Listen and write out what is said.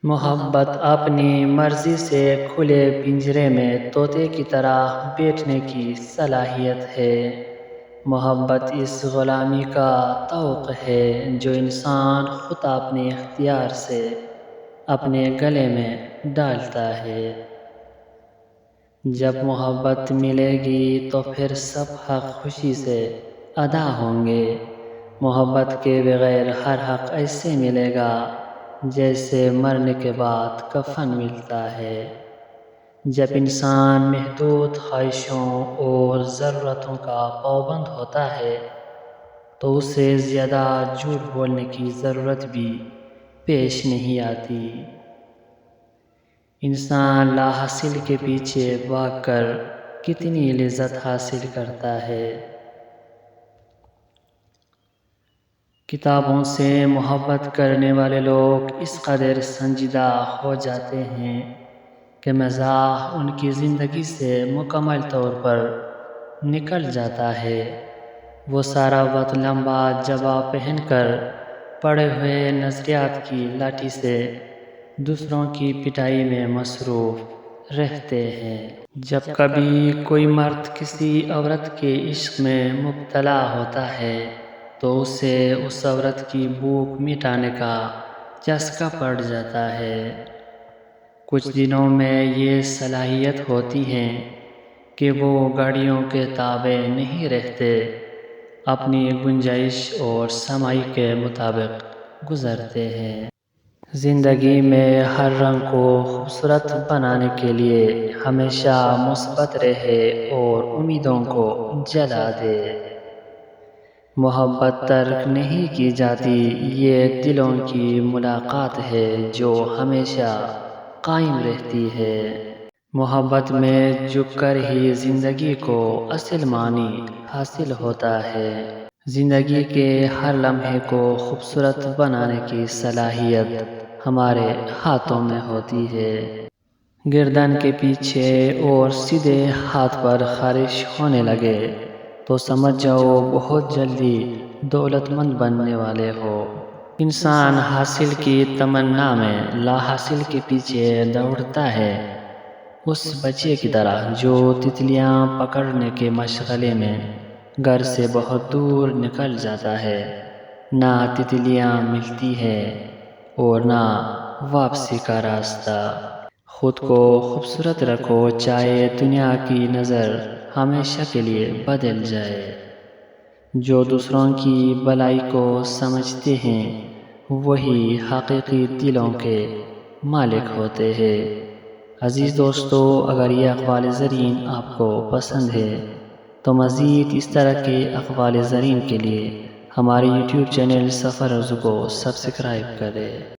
محبت اپنی مرضی سے کھلے پنجرے میں طوطے کی طرح بیٹھنے کی صلاحیت ہے۔ محبت اس غلامی کا طوق ہے جو انسان خود اپنے اختیار سے اپنے گلے میں ڈالتا ہے۔ جب محبت ملے گی تو پھر سب حق خوشی سے ادا ہوں گے۔ محبت کے بغیر ہر حق ایسے ملے گا جیسے مرنے کے بعد کفن ملتا ہے۔ جب انسان محدود خواہشوں اور ضرورتوں کا پابند ہوتا ہے تو اسے زیادہ جھوٹ بولنے کی ضرورت بھی پیش نہیں آتی۔ انسان لا حاصل کے پیچھے بھاگ کر کتنی لذت حاصل کرتا ہے۔ کتابوں سے محبت کرنے والے لوگ اس قدر سنجیدہ ہو جاتے ہیں کہ مزاح ان کی زندگی سے مکمل طور پر نکل جاتا ہے۔ وہ سارا وقت لمبا جبہ پہن کر پڑے ہوئے نظریات کی لاٹھی سے دوسروں کی پٹائی میں مصروف رہتے ہیں۔ جب کبھی کوئی مرد کسی عورت کے عشق میں مبتلا ہوتا ہے تو اسے اس عورت کی بھوک مٹانے کا چسکا پڑ جاتا ہے۔ کچھ دنوں میں یہ صلاحیت ہوتی ہے کہ وہ گھڑیوں کے تابع نہیں رہتے، اپنی گنجائش اور سمائی کے مطابق گزرتے ہیں۔ زندگی میں ہر رنگ کو خوبصورت بنانے کے لیے ہمیشہ مثبت رہے اور امیدوں کو جلا دے۔ محبت ترک نہیں کی جاتی، یہ دلوں کی ملاقات ہے جو ہمیشہ قائم رہتی ہے۔ محبت میں جھک کر ہی زندگی کو اصل معنی حاصل ہوتا ہے۔ زندگی کے ہر لمحے کو خوبصورت بنانے کی صلاحیت ہمارے ہاتھوں میں ہوتی ہے۔ گردن کے پیچھے اور سیدھے ہاتھ پر خارش ہونے لگے تو سمجھ جاؤ بہت جلدی دولت مند بننے والے ہو۔ انسان حاصل کی تمنا میں لا حاصل کے پیچھے دوڑتا ہے، اس بچے کی طرح جو تتلیاں پکڑنے کے مشغلے میں گھر سے بہت دور نکل جاتا ہے۔ نہ تتلیاں ملتی ہیں اور نہ واپسی کا راستہ۔ خود کو خوبصورت رکھو چاہے دنیا کی نظر ہمیشہ کے لیے بدل جائے۔ جو دوسروں کی بھلائی کو سمجھتے ہیں وہی حقیقی دلوں کے مالک ہوتے ہیں۔ عزیز دوستو، اگر یہ اقوال زرین آپ کو پسند ہے تو مزید اس طرح کے اقوال زرین کے لیے ہمارے یوٹیوب چینل سفر ارزو کو سبسکرائب کریں۔